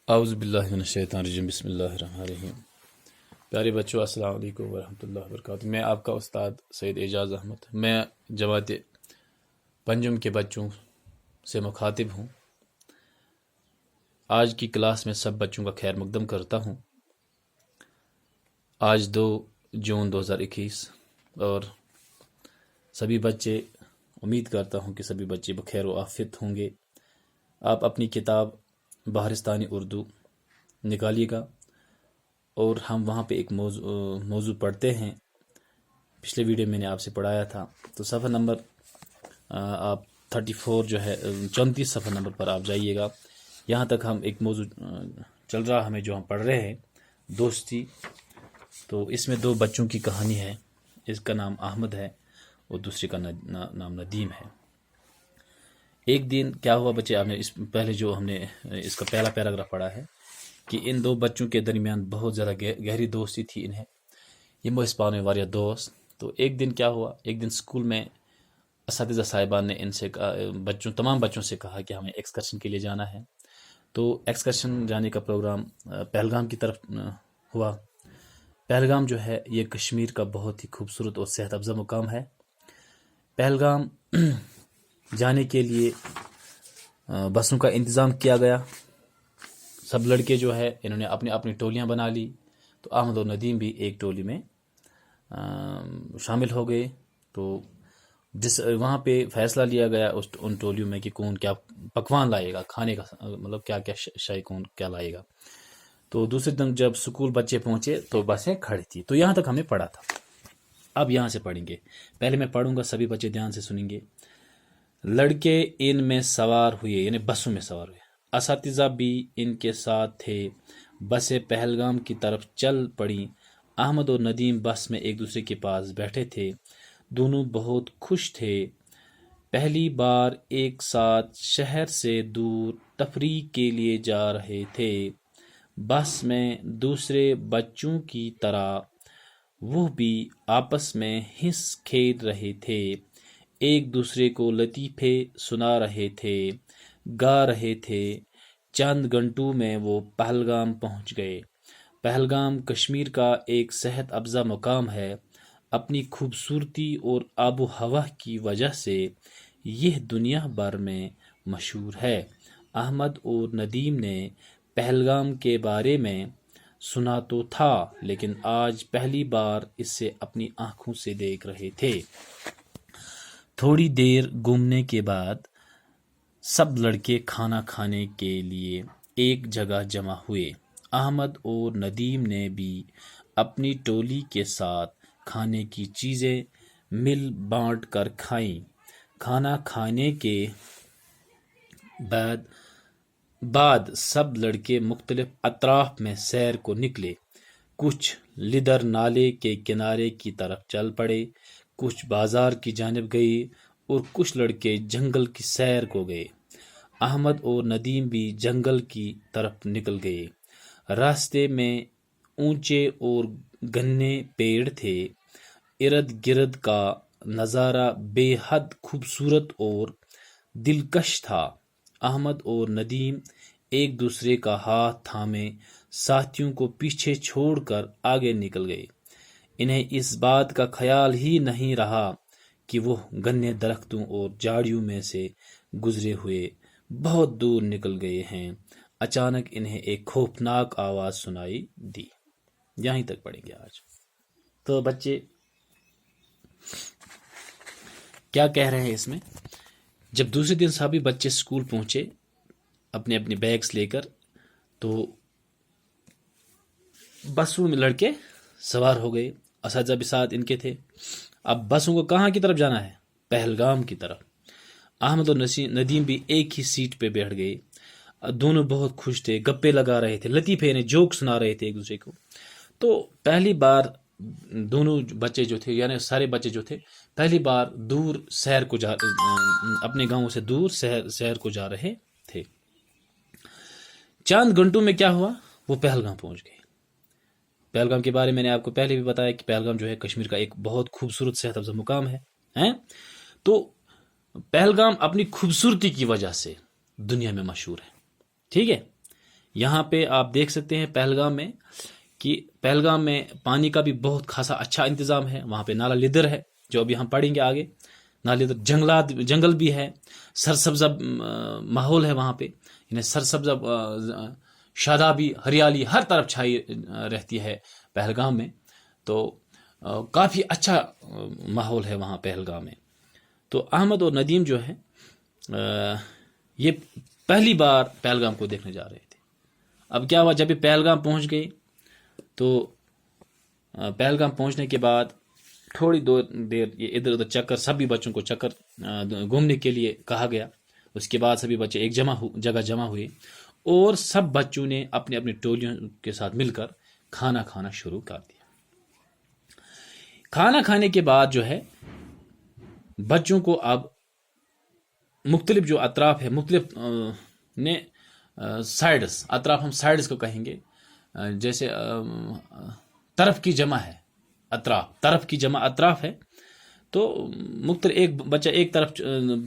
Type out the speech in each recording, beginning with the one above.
اعوذ باللہ من الشیطان الرجیم، بسم اللہ الرحمن الرحیم۔ پیارے بچوں، السلام علیکم ورحمۃ اللہ وبرکاتہ۔ میں آپ کا استاد سید اعجاز احمد، میں جماعت پنجم کے بچوں سے مخاطب ہوں۔ آج کی کلاس میں سب بچوں کا خیر مقدم کرتا ہوں۔ آج 2 جون 2021 اور سبھی بچے، امید کرتا ہوں کہ سبھی بچے بخیر و عافیت ہوں گے۔ آپ اپنی کتاب بہارستانی اردو نکالیے گا اور ہم وہاں پہ ایک موضوع پڑھتے ہیں۔ پچھلے ویڈیو میں نے آپ سے پڑھایا تھا، تو صفحہ نمبر آپ 34 جو ہے 34 صفحہ نمبر پر آپ جائیے گا۔ یہاں تک ہم ایک موضوع چل رہا ہمیں جو ہم پڑھ رہے ہیں، دوستی۔ تو اس میں 2 بچوں کی کہانی ہے، اس کا نام احمد ہے اور دوسرے کا نام ندیم ہے۔ ایک دن کیا ہوا بچے، آپ نے پہلے جو ہم نے اس کا پہلا پیراگراف پڑھا ہے کہ ان 2 بچوں کے درمیان بہت زیادہ گہری دوستی تھی انہیں، یہ مس پانے والا دوست۔ تو ایک دن کیا ہوا، ایک دن اسکول میں اساتذہ صاحبان نے ان سے تمام بچوں سے کہا کہ ہمیں ایکسکرشن کے لیے جانا ہے۔ تو ایکسکرشن جانے کا پروگرام پہلگام کی طرف ہوا۔ پہلگام جو ہے یہ کشمیر کا بہت ہی خوبصورت اور صحت افزا مقام ہے۔ پہلگام جانے کے لیے بسوں کا انتظام کیا گیا۔ سب لڑکے جو ہے انہوں نے اپنی ٹولیاں بنا لی، تو احمد اور ندیم بھی ایک ٹولی میں شامل ہو گئے۔ تو وہاں پہ فیصلہ لیا گیا ان ٹولیوں میں کہ کون کیا پکوان لائے گا، کھانے کا مطلب کیا کیا شے کون کیا لائے گا۔ تو دوسرے دن جب سکول بچے پہنچے تو بسیں کھڑی تھی۔ تو یہاں تک ہمیں پڑھا تھا، اب یہاں سے پڑھیں گے۔ پہلے میں پڑھوں گا، سبھی بچے دھیان سے سنیں گے۔ لڑکے ان میں سوار ہوئے، یعنی بسوں میں سوار ہوئے، اساتذہ بھی ان کے ساتھ تھے۔ بسیں پہلگام کی طرف چل پڑیں۔ احمد اور ندیم بس میں ایک دوسرے کے پاس بیٹھے تھے، دونوں بہت خوش تھے، پہلی بار ایک ساتھ شہر سے دور تفریح کے لیے جا رہے تھے۔ بس میں دوسرے بچوں کی طرح وہ بھی آپس میں ہنس کھیل رہے تھے، ایک دوسرے کو لطیفے سنا رہے تھے، گا رہے تھے۔ چند گھنٹوں میں وہ پہلگام پہنچ گئے۔ پہلگام کشمیر کا ایک صحت افزا مقام ہے۔ اپنی خوبصورتی اور آب و ہوا کی وجہ سے یہ دنیا بھر میں مشہور ہے۔ احمد اور ندیم نے پہلگام کے بارے میں سنا تو تھا، لیکن آج پہلی بار اسے اپنی آنکھوں سے دیکھ رہے تھے۔ تھوڑی دیر گھومنے کے بعد سب لڑکے کھانا کھانے کے لیے ایک جگہ جمع ہوئے۔ احمد اور ندیم نے بھی اپنی ٹولی کے ساتھ کھانے کی چیزیں مل بانٹ کر کھائیں۔ کھانا کھانے کے بعد سب لڑکے مختلف اطراف میں سیر کو نکلے۔ کچھ لدر نالے کے کنارے کی طرف چل پڑے، کچھ بازار کی جانب گئے اور کچھ لڑکے جنگل کی سیر کو گئے۔ احمد اور ندیم بھی جنگل کی طرف نکل گئے۔ راستے میں اونچے اور گھنے پیڑ تھے، ارد گرد کا نظارہ بے حد خوبصورت اور دلکش تھا۔ احمد اور ندیم ایک دوسرے کا ہاتھ تھامے ساتھیوں کو پیچھے چھوڑ کر آگے نکل گئے۔ انہیں اس بات کا خیال ہی نہیں رہا کہ وہ گھنے درختوں اور جھاڑیوں میں سے گزرے ہوئے بہت دور نکل گئے ہیں۔ اچانک انہیں ایک خوفناک آواز سنائی دی۔ یہیں تک پڑھیں گے آج۔ تو بچے کیا کہہ رہے ہیں اس میں، جب دوسرے دن سبھی بچے اسکول پہنچے اپنے اپنے بیگس لے کر، تو بسوں میں لڑکے سوار ہو گئے، اساتذہ بھی ساتھ ان کے تھے۔ اب بسوں کو کہاں کی طرف جانا ہے؟ پہلگام کی طرف۔ احمد اور ندیم بھی ایک ہی سیٹ پہ بیٹھ گئے۔ دونوں بہت خوش تھے، گپے لگا رہے تھے، لطیفے نے جوک سنا رہے تھے ایک دوسرے کو۔ تو پہلی بار دونوں بچے جو تھے، یعنی سارے بچے جو تھے، پہلی بار دور سیر کو اپنے گاؤں سے دور سیر کو جا رہے تھے۔ چند گھنٹوں میں کیا ہوا، وہ پہلگام پہنچ گئے۔ پہلگام کے بارے میں نے آپ کو پہلے بھی بتایا کہ پہلگام جو ہے کشمیر کا ایک بہت خوبصورت صحت افزا مقام ہے۔ تو پہلگام اپنی خوبصورتی کی وجہ سے دنیا میں مشہور ہے، ٹھیک ہے۔ یہاں پہ آپ دیکھ سکتے ہیں پہلگام میں کہ پہلگام میں پانی کا بھی بہت خاصا اچھا انتظام ہے. وہاں پہ نالا لیدر ہے جو ابھی ہم پڑھیں گے آگے. نالا لیدر جنگل بھی ہے, سرسبز ماحول ہے وہاں پہ, یعنی سرسبز شادابی ہریالی ہر طرف چھائی رہتی ہے پہلگام میں. تو کافی اچھا ماحول ہے وہاں پہلگام میں. تو احمد اور ندیم جو ہے یہ پہلی بار پہلگام کو دیکھنے جا رہے تھے. اب کیا ہوا, جب یہ پہلگام پہنچ گئے تو پہلگام پہنچنے کے بعد تھوڑی دیر یہ ادھر ادھر چکر, سبھی بچوں کو چکر گھومنے کے لیے کہا گیا. اس کے بعد سبھی بچے ایک جگہ جمع ہوئے اور سب بچوں نے اپنے اپنے ٹولیوں کے ساتھ مل کر کھانا کھانا شروع کر دیا. کھانا کھانے کے بعد جو ہے بچوں کو اب مختلف جو اطراف ہے, مختلف نے سائڈس, اطراف ہم سائڈس کو کہیں گے, جیسے طرف کی جمع ہے, طرف کی جمع اطراف ہے. تو مختلف ایک بچہ ایک طرف,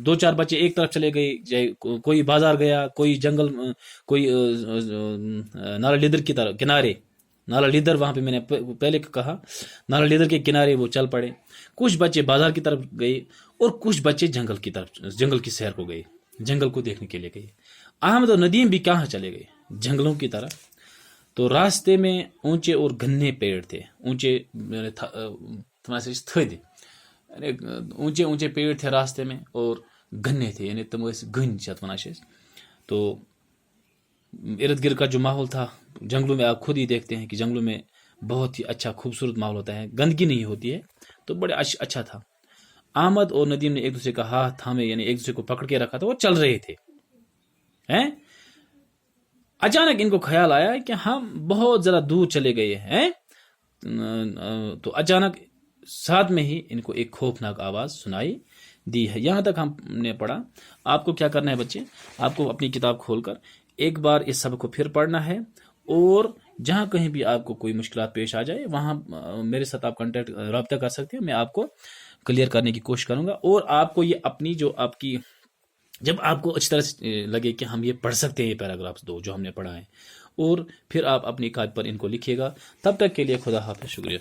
دو چار بچے ایک طرف چلے گئے, کوئی بازار گیا, کوئی جنگل, کوئی نالا لیدر کی طرف کنارے, نالا لیدر وہاں پہ میں نے پہلے کہا نالا لیدر کے کنارے وہ چل پڑے. کچھ بچے بازار کی طرف گئے اور کچھ بچے جنگل کی طرف, جنگل کی سیر کو گئے, جنگل کو دیکھنے کے لیے گئے. احمد اور ندیم بھی کہاں چلے گئے, جنگلوں کی طرف. تو راستے میں اونچے اور گھنے پیڑ تھے, اونچے تھے, اونچے اونچے پیڑ تھے راستے میں اور گھنے تھے, یعنی تم گھن چت ونان. تو ارد گرد کا جو ماحول تھا جنگلوں میں, آپ خود ہی دیکھتے ہیں کہ جنگلوں میں بہت ہی اچھا خوبصورت ماحول ہوتا ہے, گندگی نہیں ہوتی ہے, تو بڑے اچھا تھا. احمد اور ندیم نے ایک دوسرے کا ہاتھ تھامے, یعنی ایک دوسرے کو پکڑ کے رکھا تھا, وہ چل رہے تھے. اچانک ان کو خیال آیا کہ ہم بہت ذرا دور چلے گئے ہیں. تو اچانک ساتھ میں ہی ان کو ایک خوفناک آواز سنائی دی ہے. یہاں تک ہم نے پڑھا. آپ کو کیا کرنا ہے بچے, آپ کو اپنی کتاب کھول کر ایک بار اس سبق کو پھر پڑھنا ہے, اور جہاں کہیں بھی آپ کو کوئی مشکلات پیش آ جائے وہاں میرے ساتھ آپ رابطہ کر سکتے ہیں, میں آپ کو کلیئر کرنے کی کوشش کروں گا. اور آپ کو یہ اپنی جو آپ کی, جب آپ کو اچھی طرح سے لگے کہ ہم یہ پڑھ سکتے ہیں, یہ پیراگرافس دو جو ہم نے پڑھا ہے, اور پھر آپ اپنی کاپی پر ان کو لکھیے گا. تب تک کے لیے خدا حافظ, شکریہ.